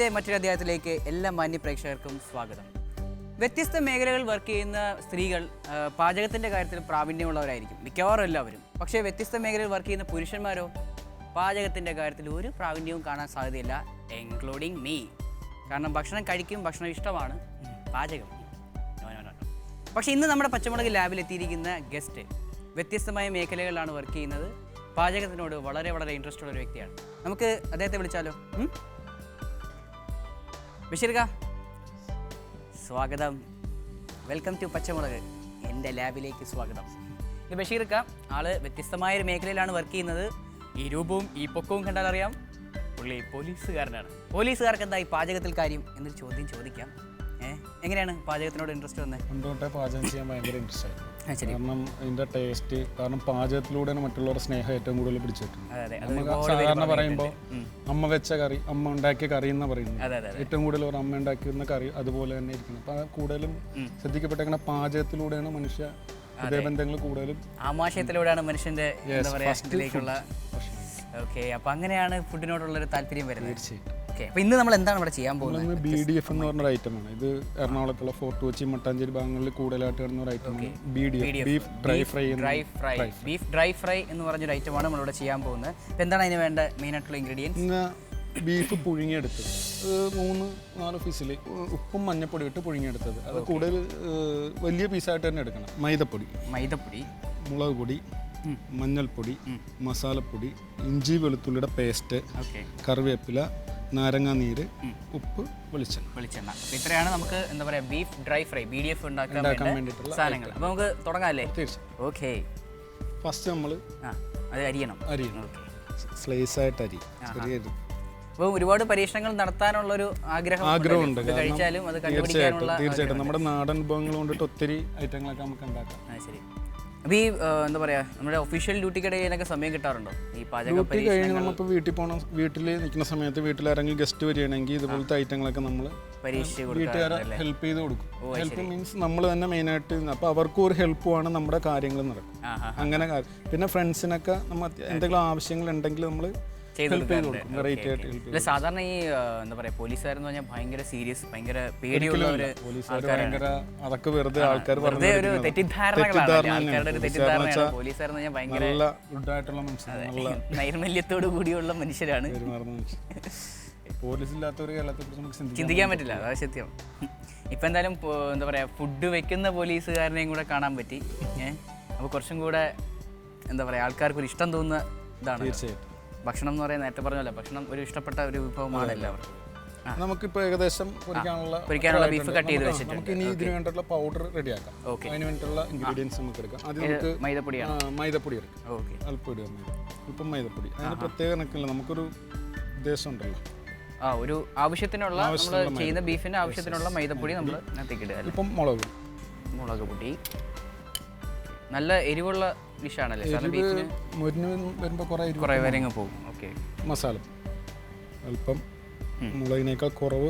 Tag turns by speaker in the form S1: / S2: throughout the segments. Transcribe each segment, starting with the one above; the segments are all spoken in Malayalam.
S1: ലാബിൻ്റെ മറ്റൊരു അധ്യായത്തിലേക്ക് എല്ലാ മാന്യ പ്രേക്ഷകർക്കും സ്വാഗതം. വ്യത്യസ്ത മേഖലകൾ വർക്ക് ചെയ്യുന്ന സ്ത്രീകൾ പാചകത്തിൻ്റെ കാര്യത്തിൽ പ്രാവീണ്യമുള്ളവരായിരിക്കും, മിക്കവാറും എല്ലാവരും. പക്ഷേ വ്യത്യസ്ത മേഖലയിൽ വർക്ക് ചെയ്യുന്ന പുരുഷന്മാരോ പാചകത്തിൻ്റെ കാര്യത്തിൽ ഒരു പ്രാവീണ്യവും കാണാൻ സാധ്യതയില്ല, ഇൻക്ലൂഡിങ് മീ. കാരണം ഭക്ഷണം കഴിക്കും, ഭക്ഷണം ഇഷ്ടമാണ്, പാചകം പക്ഷേ ഇന്ന് നമ്മുടെ പച്ചമുളക് ലാബിൽ എത്തിയിരിക്കുന്ന ഗസ്റ്റ് വ്യത്യസ്തമായ മേഖലകളിലാണ് വർക്ക് ചെയ്യുന്നത്. പാചകത്തിനോട് വളരെ വളരെ ഇൻട്രസ്റ്റ് ഉള്ള ഒരു വ്യക്തിയാണ്. നമുക്ക് അദ്ദേഹത്തെ വിളിച്ചാലോ? ബഷീർക്ക, സ്വാഗതം. വെൽക്കം ടു പച്ചമുളക്, എൻ്റെ ലാബിലേക്ക് സ്വാഗതം. ഇത് ബഷീർക്ക, ആള് വ്യത്യസ്തമായൊരു മേഖലയിലാണ് വർക്ക് ചെയ്യുന്നത്. ഈ രൂപവും ഈ പൊക്കവും കണ്ടാൽ അറിയാം പുള്ളി പോലീസുകാരനാണ്. പോലീസുകാർക്ക് എന്താ ഈ പാചകത്തിൽ കാര്യം എന്നൊരു ചോദ്യം ചോദിക്കാം. എങ്ങനെയാണ് പാചകത്തിനോട് ഇൻട്രസ്റ്റ് വന്നത്?
S2: പണ്ടോട്ടെ പാചകം ചെയ്യാൻ ഭയങ്കര ഇൻട്രസ്റ്റ് ആയി. കാരണം അതിൻ്റെ ടേസ്റ്റ്, കാരണം പാചകത്തിലൂടെയാണ് മറ്റുള്ളവരുടെ സ്നേഹം ഏറ്റവും കൂടുതൽ പിടിച്ചിട്ടുണ്ട്. സാധാരണ പറയുമ്പോൾ അമ്മ വെച്ച കറി, അമ്മ ഉണ്ടാക്കിയ കറി എന്ന് പറയുന്നത് ഏറ്റവും കൂടുതൽ ഒരു അമ്മ ഉണ്ടാക്കുന്ന കറി അതുപോലെ തന്നെ ഇരിക്കണം. അപ്പം കൂടുതലും ശ്രദ്ധിക്കപ്പെട്ടേക്കുന്ന പാചകത്തിലൂടെയാണ് മനുഷ്യ ഹൃദയബന്ധങ്ങൾ കൂടുതലും,
S1: ആമാശയത്തിലൂടെയാണ് മനുഷ്യൻ്റെ ഫസ്റ്റിലേക്കുള്ള. ഓക്കെ, അപ്പം അങ്ങനെയാണ് ഫുഡിനോടുള്ളൊരു താല്പര്യം വരുന്നത്.
S2: തീർച്ചയായിട്ടും.
S1: അപ്പോൾ ഇന്ന് നമ്മൾ എന്താണ് ഇവിടെ ചെയ്യാൻ പോകുന്നത്?
S2: BDF എന്ന് പറഞ്ഞൊരു ഐറ്റമാണ്. ഇത് എറണാകുളത്തുള്ള ഫോർട്ട് കൊച്ചി, മട്ടാഞ്ചേരി ഭാഗങ്ങളിൽ കൂടുതലായിട്ട് കിടന്ന ഒരു ഐറ്റമാണ് BDF, beef dry fry.
S1: Beef dry fry എന്ന് പറഞ്ഞൊരു ഐറ്റമാണ് നമ്മളിവിടെ ചെയ്യാൻ പോകുന്നത്. അപ്പോൾ എന്താണ് അതിന് വേണ്ട മെയിനായിട്ടുള്ള ഇൻഗ്രീഡിയൻസ്?
S2: ബീഫ് പുഴുങ്ങിയെടുത്തത് 3-4 പീസിൽ ഉപ്പും മഞ്ഞപ്പൊടി ഇട്ട് പുഴുങ്ങിയെടുത്തത്. അത് കൂടുതൽ വലിയ പീസായിട്ട് തന്നെ എടുക്കണം. മൈദപ്പൊടി, മുളക് പൊടി, മഞ്ഞൾപ്പൊടി, മസാലപ്പൊടി, ഇഞ്ചി വെളുത്തുള്ളിയുടെ പേസ്റ്റ്, കറിവേപ്പില, നാരങ്ങ നീര്, ഉപ്പ്, വെളിച്ചെണ്ണ.
S1: ഇത്രയാണ് നമുക്ക് എന്താ പറയുക ബീഫ് ഡ്രൈ ഫ്രൈ BDF ഉണ്ടാക്കാൻ വേണ്ടിയിട്ടുള്ള സാധനങ്ങൾ. അപ്പോൾ നമുക്ക് തുടങ്ങാമല്ലേ?
S2: തീർച്ചയായും.
S1: ഓക്കെ,
S2: ഫസ്റ്റ് നമ്മൾ
S1: അത് അരിയണം.
S2: സ്ലൈസ് ആയിട്ട് അരി.
S1: അപ്പോൾ ഒരുപാട് പരീക്ഷണങ്ങൾ നടത്താനുള്ളൊരു ആഗ്രഹമുണ്ട്. കഴിച്ചാലും അത് കണ്ടുപിടിക്കാനുള്ള.
S2: തീർച്ചയായിട്ടും നമ്മുടെ നാടൻ വിഭവങ്ങൾ കൊണ്ടിട്ട് ഒത്തിരി ഐറ്റങ്ങളൊക്കെ നമുക്ക് ഉണ്ടാക്കാം.
S1: ശരി. അപ്പോൾ ഈ എന്താ പറയുക നമ്മുടെ ഒഫീഷ്യൽ ഡ്യൂട്ടിക്കിടയിലൊക്കെ സമയം കിട്ടാറുണ്ടോ ഈ പാചക
S2: ഡ്യൂട്ടി കഴിഞ്ഞ് നമ്മളിപ്പോൾ വീട്ടിൽ പോകണം, വീട്ടിൽ നിൽക്കുന്ന സമയത്ത് വീട്ടിലിറങ്ങി ഗസ്റ്റ് വരികയാണെങ്കിൽ ഇതുപോലത്തെ ഐറ്റങ്ങളൊക്കെ നമ്മൾ വീട്ടുകാരെ ഹെൽപ്പ് ചെയ്ത് കൊടുക്കും. ഹെൽപ്പ് മീൻസ് നമ്മൾ തന്നെ മെയിനായിട്ട്, അപ്പോൾ അവർക്കും ഒരു ഹെൽപ്പുമാണ്, നമ്മുടെ കാര്യങ്ങൾ നടക്കും. അങ്ങനെ പിന്നെ ഫ്രണ്ട്സിനൊക്കെ നമ്മൾ എന്തെങ്കിലും ആവശ്യങ്ങൾ ഉണ്ടെങ്കിൽ നമ്മൾ
S1: സാധാരണ ഈ എന്താ പറയാ പോലീസുകാരെന്ന് പറഞ്ഞാൽ ഭയങ്കര സീരിയസ്, ഭയങ്കര പേടിയുള്ള ഒരു
S2: അതൊക്കെ വെറുതെ ആൾക്കാർ
S1: വെറുതെ ഒരു തെറ്റിദ്ധാരണകളാണ് ആൾക്കാരുടെ ഒരു തെറ്റിദ്ധാരണയാണ്. പോലീസുകാരെന്ന് പറഞ്ഞാൽ ഭയങ്കര നൈർമല്യത്തോടു കൂടിയുള്ള മനുഷ്യരാണ്. ചിന്തിക്കാൻ പറ്റില്ല, അതാണ് സത്യം. ഇപ്പം എന്തായാലും എന്താ പറയാ ഫുഡ് വെക്കുന്ന പോലീസുകാരനെയും കൂടെ കാണാൻ പറ്റി. അപ്പോൾ കുറച്ചും കൂടെ എന്താ പറയാ ആൾക്കാർക്ക് ഒരു ഇഷ്ടം തോന്നുന്ന ഇതാണ്.
S2: തീർച്ചയായിട്ടും.
S1: ഭക്ഷണം എന്ന് പറയുന്നത് നേരത്തെ പറഞ്ഞല്ലോ, ഭക്ഷണം ഒരു ഇഷ്ടപ്പെട്ട ഒരു വിഭവമാണ് എല്ലാവർക്കും.
S2: നമുക്കിപ്പോൾ ഏകദേശം
S1: പൊരിക്കാനുള്ള ബീഫ് കട്ട് ചെയ്ത് വെച്ചിട്ട്
S2: നമുക്ക് ഇനി ഇതിന് വേണ്ടിയിട്ടുള്ള പൗഡർ റെഡിയാക്കാം. അതിന് വേണ്ടിയിട്ടുള്ള ഇൻഗ്രീഡിയൻസ് നമുക്ക് എടുക്കാം. അത് നമുക്ക് മൈദപ്പൊടി എടുക്കാം. അല്പം ഇടുക, അല്പം മൈദപ്പൊടി. അതിന് പ്രത്യേക കണക്കില്ല, നമുക്കൊരു ഉദ്ദേശം ഉണ്ടല്ലോ.
S1: ഒരു ആവശ്യത്തിനുള്ള നമ്മൾ ചെയ്യുന്ന ബീഫിൻ്റെ ആവശ്യത്തിനുള്ള മൈദപ്പൊടി നമ്മൾ ഇതിനകത്തേക്ക് ഇടുക.
S2: ഇപ്പം മുളക്
S1: പൊടി. നല്ല എരിവുള്ള ഡിഷാണല്ലേ? കുറേ വരങ്ങ് പോകും. ഓക്കെ.
S2: മസാല അല്പം മുളകിനേക്കാൾ കുറവ്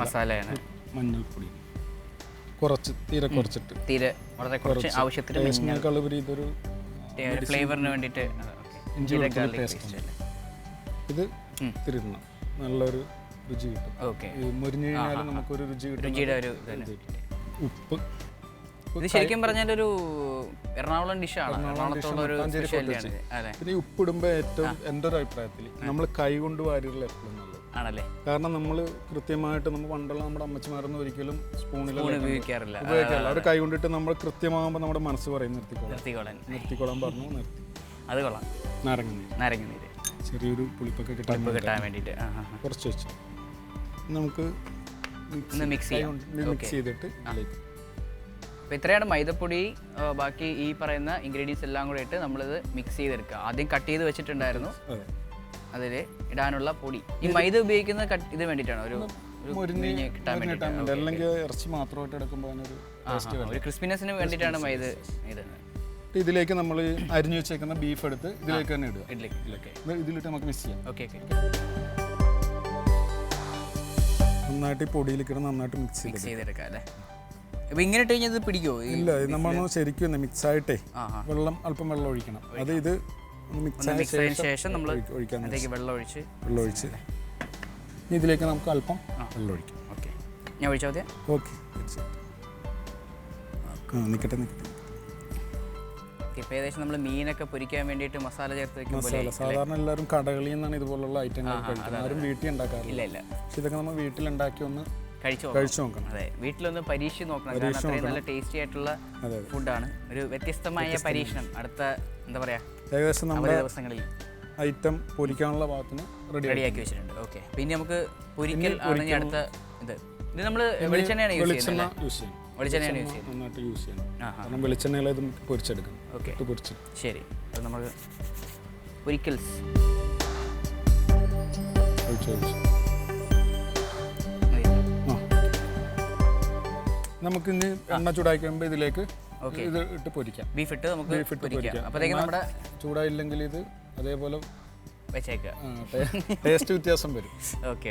S2: മസാലയാണ്. മഞ്ഞൾപ്പൊടി തീരെ വളരെ കുറച്ച് ആവശ്യത്തിന് ഇതൊരു
S1: ഫ്ലേവറിന് വേണ്ടിയിട്ട്
S2: ഇത് തിരുടണം, നല്ലൊരു രുചി കിട്ടും.
S1: ഓക്കെ.
S2: മുരിഞ്ഞു കഴിഞ്ഞാൽ നമുക്കൊരു
S1: രുചിയുടെ ഒരു
S2: ഉപ്പ്.
S1: ഇത് ശരിക്കും പറഞ്ഞാൽ ഒരു എറണാകുളം ഡിഷാണ്.
S2: പിന്നെ ഈ ഉപ്പിടുമ്പോൾ ഏറ്റവും എൻ്റെ ഒരു അഭിപ്രായത്തിൽ നമ്മൾ കൈ കൊണ്ട് വാരിയുള്ള എപ്പോഴും നല്ലത്
S1: ആണല്ലേ.
S2: കാരണം നമ്മൾ കൃത്യമായിട്ട് നമ്മൾ പണ്ടുള്ള നമ്മുടെ അമ്മച്ചിമാരൊന്നും ഒരിക്കലും സ്പൂണിൽ
S1: ഉപയോഗിക്കാറില്ല.
S2: അവർ കൈ കൊണ്ടിട്ട് നമ്മൾ കൃത്യമാകുമ്പോൾ നമ്മുടെ മനസ്സ് പറയും നിർത്തിക്കോളാൻ പറഞ്ഞു, നിർത്തി.
S1: അത് കൊള്ളാം. നാരങ്ങ നീര്
S2: ചെറിയൊരു പുളിപ്പൊക്കെ
S1: കിട്ടാൻ വേണ്ടിയിട്ട്
S2: കുറച്ച് വെച്ചു നമുക്ക്
S1: മിക്സ്
S2: ചെയ്തിട്ട്
S1: അപ്പോൾ ഇത്രയാണ് മൈദപ്പൊടി. ബാക്കി ഈ പറയുന്ന ഇൻഗ്രീഡിയൻസ് എല്ലാം കൂടെ ഇട്ട് നമ്മളിത് മിക്സ് ചെയ്തെടുക്കുക. ആദ്യം കട്ട് ചെയ്ത് വെച്ചിട്ടുണ്ടായിരുന്നു, അതിൽ ഇടാനുള്ള പൊടി. ഈ മൈദ ഉപയോഗിക്കുന്നത് ഇത് വേണ്ടിയിട്ടാണ്, ഒരു കിട്ടാൻ വേണ്ടിയിട്ട്.
S2: അല്ലെങ്കിൽ ഇറച്ചി മാത്രമായിട്ട് എടുക്കുമ്പോൾ
S1: ഒരു ക്രിസ്പിനെസ്സിന് വേണ്ടിയിട്ടാണ് മൈദ ഇടുന്നത്.
S2: ഇതിലേക്ക് നമ്മൾ അരിഞ്ഞു വെച്ചേക്കുന്ന ബീഫ് എടുത്ത് ഇതിലേക്ക് തന്നെ ഇടുക. ഇതിലിട്ട് നമുക്ക് മിക്സ് ചെയ്യാം.
S1: ഓക്കെ.
S2: നന്നായിട്ട് ഈ പൊടിയിലേക്ക് നന്നായിട്ട് മിക്സ്
S1: ചെയ്തെടുക്കാം അല്ലേ? അപ്പോൾ ഇങ്ങനെ ഇട്ട് കഴിഞ്ഞാൽ ഇത് പിടിക്കുമോ?
S2: ഇല്ല, നമ്മൾ ശരിക്കും മിക്സ് ആയിട്ടേ അല്പം വെള്ളം ഒഴിക്കണം. അത് ഇത്
S1: മിക്സ് ആയതിനു ശേഷം നമ്മൾ വെള്ളം ഒഴിച്ച്
S2: ഇതിലേക്ക് നമുക്ക് അല്പം വെള്ളം ഒഴിക്കും.
S1: ഓക്കെ, ഞാൻ ഒഴിച്ചാൽ മതിയാ?
S2: ഓക്കെ, നിൽക്കട്ടെ.
S1: ഇപ്പോൾ ഏകദേശം നമ്മൾ മീനൊക്കെ പൊരിക്കാൻ വേണ്ടിയിട്ട് മസാല ചേർത്ത് വെക്കുമ്പോൾ
S2: സാധാരണ എല്ലാവരും കടകളിൽ നിന്നാണ് ഇതുപോലുള്ള ഐറ്റങ്ങൾ കഴിക്കുന്നത്. ആരും വീട്ടിൽ ഉണ്ടാക്കാറില്ല.
S1: ഇല്ല.
S2: പക്ഷെ ഇതൊക്കെ നമ്മൾ വീട്ടിലുണ്ടാക്കി ഒന്ന്
S1: കഴിച്ചു നോക്കണം. അതെ, വീട്ടിലൊന്ന് പരീക്ഷിച്ച് നോക്കണം. കാരണം അത്രയും നല്ല ടേസ്റ്റി ആയിട്ടുള്ള ഫുഡാണ്. ഒരു വ്യത്യസ്തമായ പരീക്ഷണം അടുത്ത എന്താ പറയാ
S2: ഏകദേശം നമ്മുടെ
S1: ദിവസങ്ങളിൽ
S2: ഐറ്റം പൊരിക്കാനുള്ള ഭാഗത്തിന്
S1: റെഡിയാക്കി വെച്ചിട്ടുണ്ട്. ഓക്കെ, പിന്നെ നമുക്ക് പൊരിക്കൽ ആണ് അടുത്ത ഇത് നമ്മൾ വെളിച്ചെണ്ണയാണ് യൂസ് ചെയ്യുന്നത്. വെളിച്ചെണ്ണയാണ് യൂസ് ചെയ്യുന്നത്.
S2: നന്നായിട്ട് യൂസ് ചെയ്യണം. കാരണം വെളിച്ചെണ്ണയിൽ ഇത് പൊരിച്ചെടുക്കണം.
S1: ഓക്കെ,
S2: പൊരിച്ച്
S1: ശരി. അപ്പോൾ നമ്മൾ പൊരിക്കൽസ്
S2: നമുക്ക് ഇനി എണ്ണ ചൂടാക്കുമ്പോൾ ഇതിലേക്ക് ഇത് ഇട്ട് പൊരിക്കാം.
S1: ബീഫ് ഇട്ട് നമുക്ക് പൊരിക്കാം. അപ്പോഴത്തേക്കും നമ്മുടെ
S2: ചൂടായില്ലെങ്കിൽ ഇത് അതേപോലെ
S1: വെച്ചേക്കാം.
S2: ടേസ്റ്റ് വ്യത്യാസം വരും.
S1: ഓക്കെ.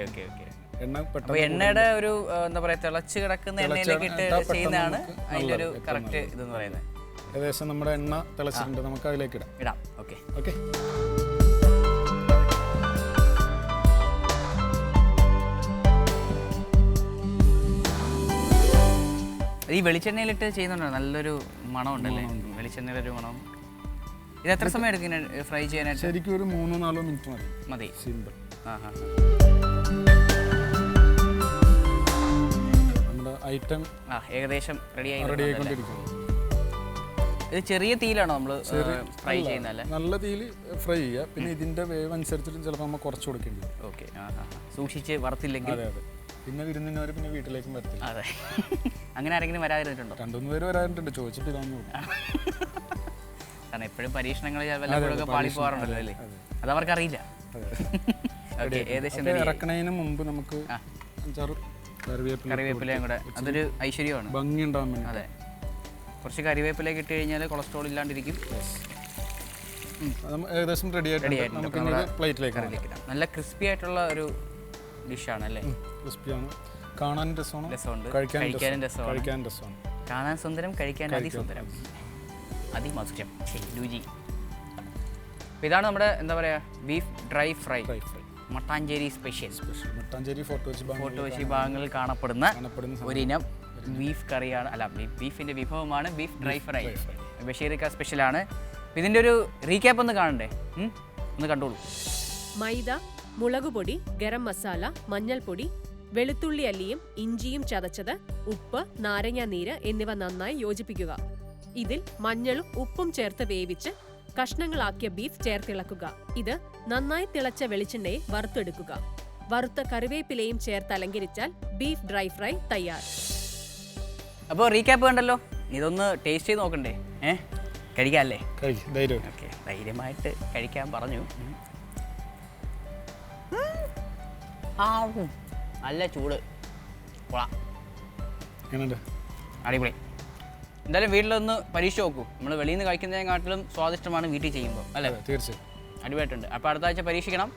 S2: എണ്ണ
S1: എണ്ണയുടെ ഒരു എന്താ പറയാ തിളച്ച് കിടക്കുന്ന എണ്ണയിലേക്ക് ഇട്ട് ചെയ്യുന്നതാണ് അതിൻ്റെ ഒരു കറക്റ്റ് ഇതെന്ന് പറയുന്നത്.
S2: ഏകദേശം നമ്മുടെ എണ്ണ തിളച്ചിട്ടുണ്ട്, നമുക്ക് അതിലേക്ക്
S1: ഇടാം. ഓക്കെ. ഈ വെളിച്ചെണ്ണയിലിട്ട് ചെയ്യുന്നുണ്ടോ? നല്ലൊരു മണം ഉണ്ടല്ലേ, വെളിച്ചെണ്ണയുടെ ഒരു മണം. ഇത് എത്ര സമയം എടുക്കും ഫ്രൈ ചെയ്യാനായിട്ട്?
S2: ശരിക്കും ഒരു 3-4 മിനിറ്റ്
S1: മതി.
S2: സിമ്പിൾ. നമ്മുടെ ഐറ്റം
S1: ഏകദേശം റെഡി
S2: ആയിക്കൊണ്ടിരിക്കുന്നു.
S1: ഇത് ചെറിയ തീയിലാണോ നമ്മൾ ഫ്രൈ ചെയ്യുന്നതല്ലേ?
S2: നല്ല തീയിൽ ഫ്രൈ ചെയ്യുക. പിന്നെ ഇതിന്റെ വേവ് അനുസരിച്ചിട്ട് ചിലപ്പോൾ നമ്മൾ കുറച്ച് കൊടുക്കേണ്ടി വരും.
S1: ഓക്കെ, സൂക്ഷിച്ച് വറുത്തില്ലെങ്കിൽ.
S2: അതെ. പിന്നെ വിരുന്നിനവർ പിന്നെ വീട്ടിലേക്കും വരത്തില്ല.
S1: അതെ. അങ്ങനെ ആരെങ്കിലും വരാതിരുന്നിട്ടുണ്ടോ?
S2: 2-3 പേര് വരാറുണ്ട്. ചോദിച്ചിട്ട് ഇതാന്ന്.
S1: കാരണം എപ്പോഴും പരീക്ഷണങ്ങൾ വല്ലപ്പോഴൊക്കെ പാളി പോകാറുണ്ടല്ലോ അല്ലേ, അതവർക്കറിയില്ല. ഏകദേശം
S2: ഇറക്കണതിന് മുമ്പ് നമുക്ക് 5-6
S1: കറിവേപ്പിലയും കൂടെ, അതൊരു ഐശ്വര്യമാണ്,
S2: ഭംഗി ഉണ്ടാകും.
S1: അതെ, കുറച്ച് കറിവേപ്പിലേക്ക് ഇട്ട് കഴിഞ്ഞാൽ കൊളസ്ട്രോൾ ഇല്ലാണ്ടിരിക്കും.
S2: ഏകദേശം റെഡി ആയിട്ട് നമുക്ക് പ്ലേറ്റിലേക്ക്
S1: നല്ല ക്രിസ്പി ആയിട്ടുള്ള ഒരു ഡിഷാണ് അല്ലേ?
S2: ക്രിസ്പിയാണ്, കാണാൻ രസമാണ്, കഴിക്കാനും രസമാണ്.
S1: കാണാൻ സുന്ദരം, കഴിക്കാൻ അതിസുന്ദരം, അതിമധുരം, രുചി. അപ്പോൾ ഇതാണ് നമ്മുടെ എന്താ പറയുക beef dry fry, Mattancherry special.
S2: Mattancherry fort Kochi
S1: ഭാഗങ്ങളിൽ കാണപ്പെടുന്ന ഒരിനം ബീഫ് കറിയാണ്, അല്ല ബീഫിൻ്റെ വിഭവമാണ് ബീഫ് ഡ്രൈ ഫ്രൈ. ബഷീറിക്ക സ്പെഷ്യലാണ്. ഇതിൻ്റെ ഒരു റീക്യാപ്പ് ഒന്ന് കാണണ്ടേ? ഒന്ന് കണ്ടോളൂ.
S3: മൈദ, മുളകുപൊടി, ഗരം മസാല, മഞ്ഞൾപ്പൊടി, വെളുത്തുള്ളി അല്ലിയും ഇഞ്ചിയും ചതച്ചത്, ഉപ്പ്, നാരങ്ങ നീര് എന്നിവ നന്നായി യോജിപ്പിക്കുക. ഇതിൽ മഞ്ഞളും ഉപ്പും ചേർത്ത് വേവിച്ച് കഷ്ണങ്ങളാക്കിയ ബീഫ് ചേർത്തിളക്കുക. ഇത് നന്നായി തിളച്ച വെളിച്ചെണ്ണയെ വറുത്തെടുക്കുക. വറുത്ത കറിവേപ്പിലയും ചേർത്ത് അലങ്കരിച്ചാൽ ബീഫ് ഡ്രൈ ഫ്രൈ തയ്യാർ.
S1: അപ്പോൾ റീക്യാപ്പ് കണ്ടല്ലോ, ഇതൊന്ന് ടേസ്റ്റ് ചെയ്ത് നോക്കണ്ടേ? കഴിക്കാമല്ലേ? ഓക്കെ, ധൈര്യമായിട്ട് കഴിക്കാൻ പറഞ്ഞു. നല്ല ചൂട്, അടിപൊളി. എന്തായാലും വീട്ടിലൊന്ന് പരീക്ഷിച്ച് നോക്കൂ. നമ്മൾ വെളിയിൽ നിന്ന് കഴിക്കുന്നതിനെക്കാട്ടിലും സ്വാദിഷ്ടമാണ് വീട്ടിൽ ചെയ്യുമ്പോൾ, അല്ലേ?
S2: തീർച്ചയായും
S1: അടിപൊളിയായിട്ടുണ്ട്. അപ്പോൾ അടുത്ത ആഴ്ച പരീക്ഷിക്കണം.